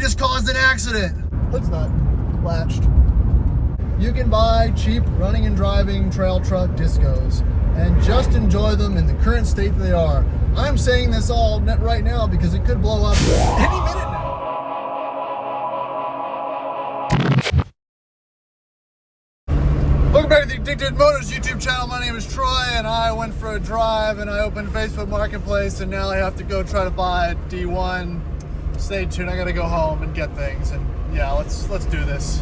just caused an accident. Hood's not latched. You can buy cheap running and driving trail truck discos and just enjoy them in the current state they are. I'm saying this all right now because it could blow up any minute now. Welcome back to the Addicted Motors YouTube channel. My name is Troy and I went for a drive and I opened Facebook Marketplace and now I have to go try to buy a D1. Stay tuned, I gotta go home and get things, and yeah, let's do this.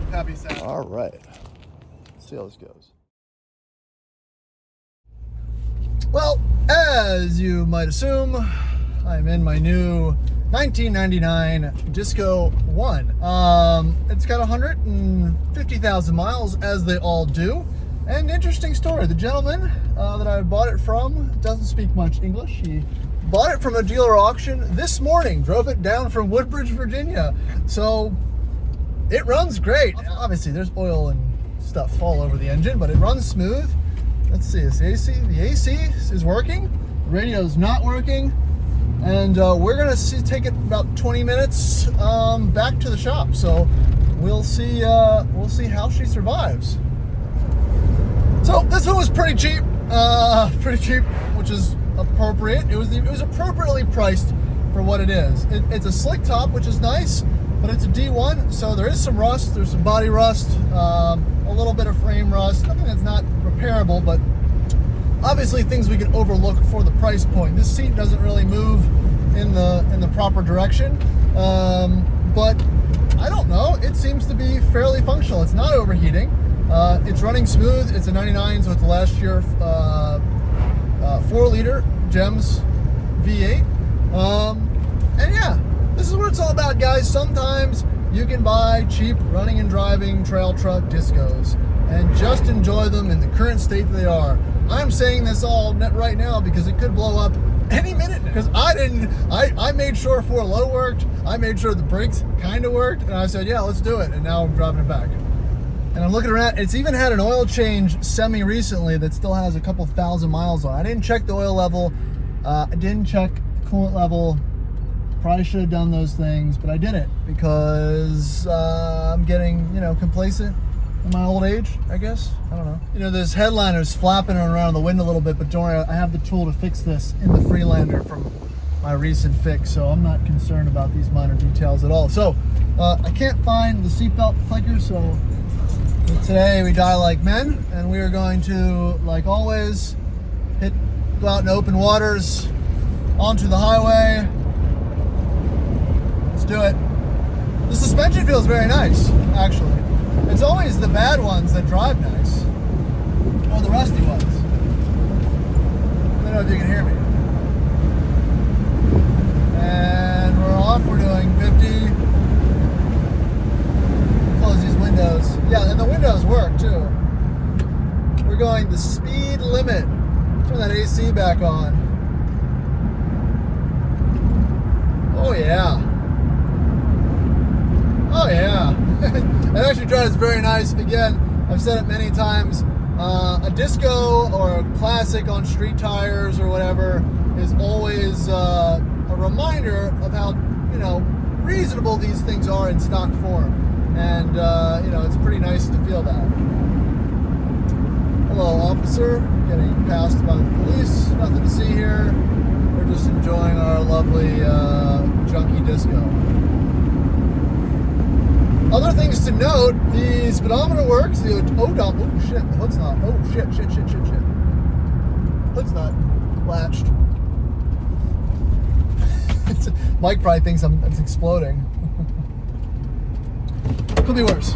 Happy Saturday. All right, let's see how this goes. Well, as you might assume, I'm in my new 1999 Disco 1. It's got 150,000 miles, as they all do. And interesting story, the gentleman that I bought it from doesn't speak much English. He bought it from a dealer auction this morning, drove it down from Woodbridge, Virginia. So it runs great. Obviously there's oil and stuff all over the engine, but it runs smooth. Let's see, the AC is working, the radio's not working, and we're gonna take it about 20 minutes back to the shop. So we'll see how she survives. So this one was pretty cheap, which is appropriate. It was appropriately priced for what it is. It's a slick top, which is nice, but it's a D1, so there is some rust. There's some body rust, a little bit of frame rust, nothing that's not repairable, but obviously things we can overlook for the price point. This seat doesn't really move in the proper direction, but I don't know. It seems to be fairly functional. It's not overheating. It's running smooth. It's a 99, so it's a last year 4-liter GEMS V8. And yeah, this is what it's all about, guys. Sometimes you can buy cheap running and driving trail truck discos and just enjoy them in the current state they are. I'm saying this all right now because it could blow up any minute. Because I made sure 4-low worked. I made sure the brakes kind of worked. And I said, yeah, let's do it. And now I'm driving it back. And I'm looking around, it's even had an oil change semi-recently that still has a couple thousand miles on. I didn't check the oil level. I didn't check the coolant level. Probably should have done those things, but I didn't because I'm getting, complacent in my old age, I guess. I don't know. This headliner's flapping around the wind a little bit, but don't worry, I have the tool to fix this in the Freelander from my recent fix, so I'm not concerned about these minor details at all. So, I can't find the seatbelt clicker, so today we die like men, and we are going to, like always, go out in open waters, onto the highway. Let's do it. The suspension feels very nice, actually. It's always the bad ones that drive nice, or the rusty ones. I don't know if you can hear me. And we're off. We're doing 50. Close these windows. Yeah, and the windows work too. We're going the speed limit. Turn that AC back on. Oh yeah. Oh yeah. It actually drives very nice. Again, I've said it many times. A disco or a classic on street tires or whatever is always a reminder of how reasonable these things are in stock form. And, it's pretty nice to feel that. Hello, officer. Getting passed by the police. Nothing to see here. We're just enjoying our lovely junky disco. Other things to note, the speedometer works. The odometer, oh shit, the hood's not. Oh shit. Hood's not latched. Mike probably thinks it's exploding. Could be worse.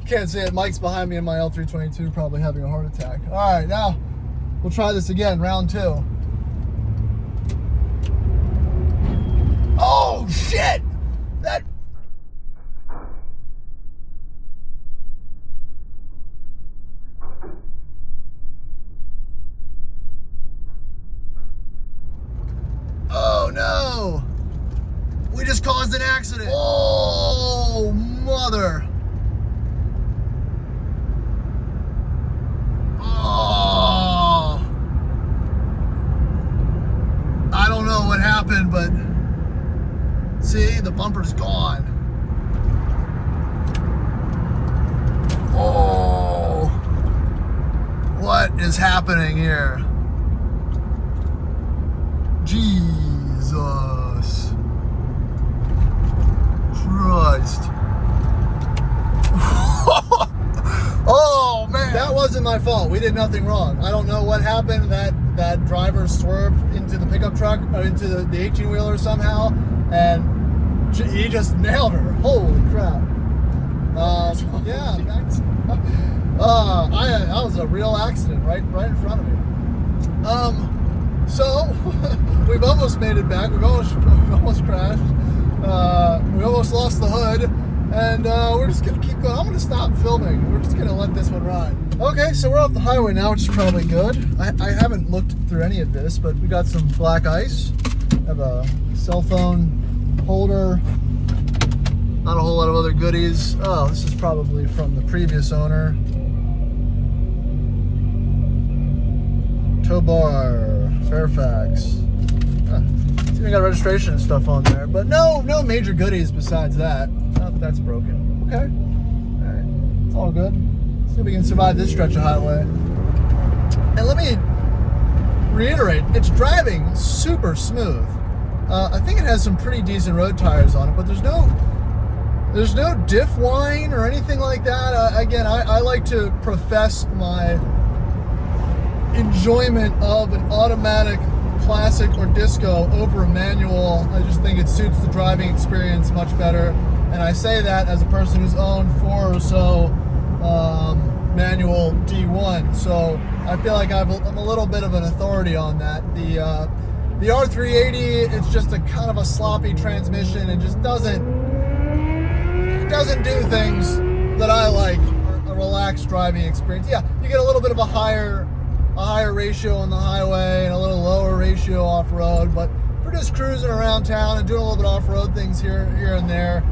Can't see it. Mike's behind me in my L322, probably having a heart attack. All right, now we'll try this again, round 2. Oh shit! That. Oh no! We just caused an accident. Oh mother! bumper's gone. Oh, what is happening here? Jesus Christ. Oh man, that wasn't my fault. We did nothing wrong. I don't know what happened. That driver swerved into the pickup truck or into the 18-wheeler somehow, and he just nailed her. Holy crap. Yeah, that was a real accident right in front of me. So we've almost made it back. We've almost crashed. We almost lost the hood, and we're just gonna keep going. I'm gonna stop filming. We're just gonna let this one ride. Okay, so we're off the highway now, which is probably good. I haven't looked through any of this, but we got some black ice. I have a cell phone holder. Not a whole lot of other goodies. Oh, this is probably from the previous owner. Tow bar, Fairfax. It's even got registration and stuff on there, but no major goodies besides that. Oh, that's broken. Okay. All right. It's all good. See if we can survive this stretch of highway. And let me reiterate, it's driving super smooth. I think it has some pretty decent road tires on it, but there's no diff whine or anything like that. Again, I like to profess my enjoyment of an automatic classic or disco over a manual. I just think it suits the driving experience much better. And I say that as a person who's owned 4 or so manual D1. So I feel like I'm a little bit of an authority on that. The R380, it's just a kind of a sloppy transmission and just doesn't do things that I like. A relaxed driving experience. Yeah, you get a little bit of a higher ratio on the highway and a little lower ratio off-road, but for just cruising around town and doing a little bit off-road things here and there,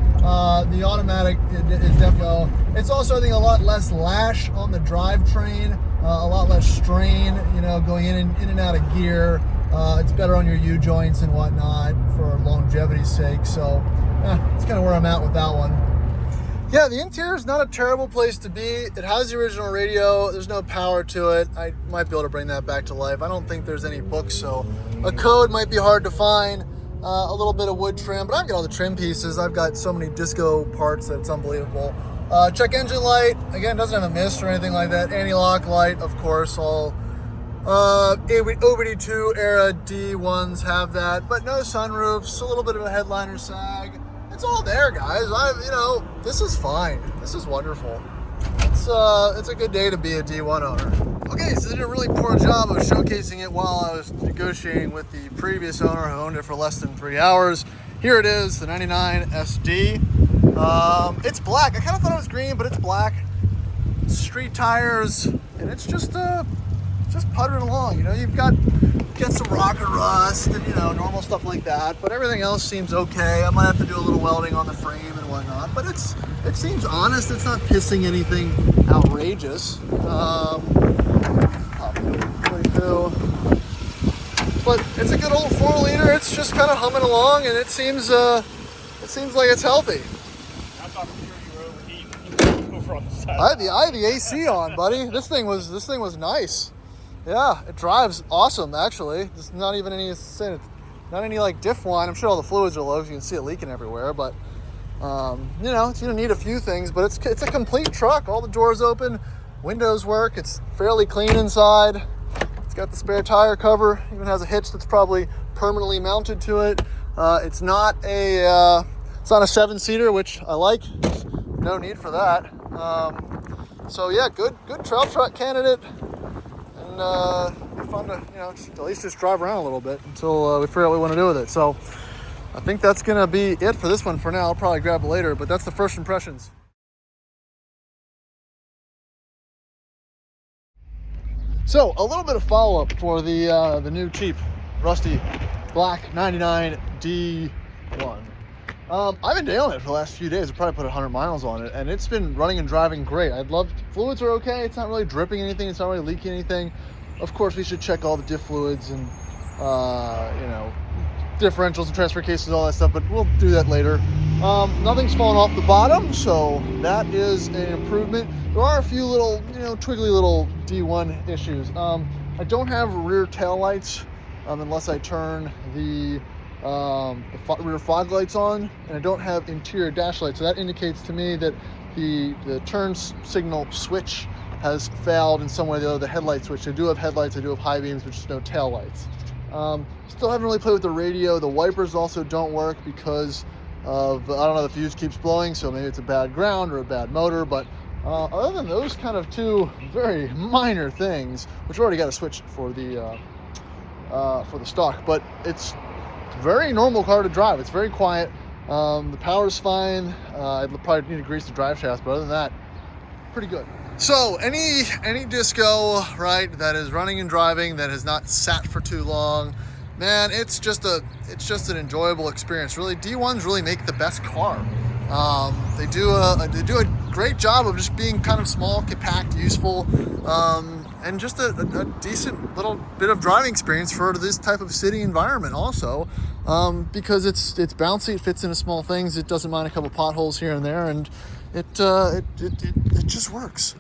the automatic is definitely. It's also, I think, a lot less lash on the drivetrain, a lot less strain, going in and out of gear. It's better on your U-joints and whatnot for longevity's sake. So it's kind of where I'm at with that one. Yeah, the interior is not a terrible place to be. It has the original radio. There's no power to it. I might be able to bring that back to life. I don't think there's any books, so a code might be hard to find. A little bit of wood trim, but I've got all the trim pieces. I've got so many disco parts that it's unbelievable. Check engine light. Again, doesn't have a mist or anything like that. Anti-lock light, of course. All OBD2 era D1s have that, but no sunroofs. A little bit of a headliner sag. It's all there, guys. This is fine. This is wonderful. It's a good day to be a D1 owner. Okay, so they did a really poor job of showcasing it while I was negotiating with the previous owner who owned it for less than 3 hours. Here it is, the 99 SD. It's black. I kind of thought it was green, but it's black. Street tires, and it's just puttering along. You've got some rocker rust and normal stuff like that, but everything else seems okay. I might have to do a little welding on the frame and whatnot, but it seems honest. It's not pissing anything outrageous. But it's a good old 4-liter. It's just kind of humming along, and it seems like it's healthy. I thought for sure you were overheating over on the side. I had the AC on, buddy. This thing was nice. Yeah, it drives awesome, actually. There's not even any like diff whine. I'm sure all the fluids are low, so you can see it leaking everywhere. But it's gonna need a few things. But it's a complete truck. All the doors open, windows work. It's fairly clean inside. It's got the spare tire cover. Even has a hitch that's probably permanently mounted to it. It's not a 7-seater, which I like. There's no need for that. So yeah, good trail truck candidate. Be fun to at least just drive around a little bit until we figure out what we want to do with it. So I think that's gonna be it for this one for now. I'll probably grab it later, but that's the first impressions. So a little bit of follow-up for the new cheap rusty black 99 D1. I've been nailing it for the last few days. I probably put 100 miles on it, and it's been running and driving great. Fluids are okay. It's not really dripping anything. It's not really leaking anything. Of course, we should check all the diff fluids and, differentials and transfer cases, all that stuff, but we'll do that later. Nothing's fallen off the bottom, so that is an improvement. There are a few little, twiggly little D1 issues. I don't have rear tail lights unless I turn the rear fog lights on, and I don't have interior dash lights, so that indicates to me that the turn signal switch has failed in some way or the other. The headlight switch. I do have headlights, I do have high beams, but just no tail lights. Still haven't really played with the radio. The wipers also don't work because of, I don't know, the fuse keeps blowing, so maybe it's a bad ground or a bad motor. But other than those kind of two very minor things, which we already got a switch for the stock, but it's a very normal car to drive. It's very quiet. The power's fine. I'd probably need to grease the drive shaft, but other than that, pretty good. So any disco, right, that is running and driving, that has not sat for too long, man, it's just an enjoyable experience. Really, D1s really make the best car. They do a great job of just being kind of small, compact, useful, and just a decent little bit of driving experience for this type of city environment also, because it's bouncy, it fits into small things, it doesn't mind a couple potholes here and there, and it just works.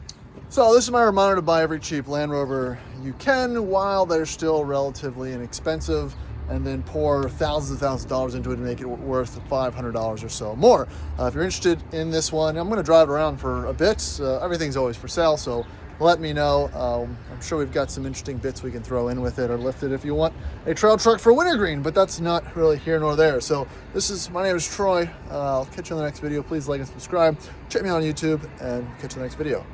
So this is my reminder to buy every cheap Land Rover you can while they're still relatively inexpensive, and then pour thousands of dollars into it to make it worth $500 or so more. If you're interested in this one, I'm going to drive around for a bit. Everything's always for sale, so let me know. I'm sure we've got some interesting bits we can throw in with it, or lift it if you want a trail truck for wintergreen, but that's not really here nor there. So my name is Troy. I'll catch you on the next video. Please like and subscribe. Check me out on YouTube, and catch you on the next video.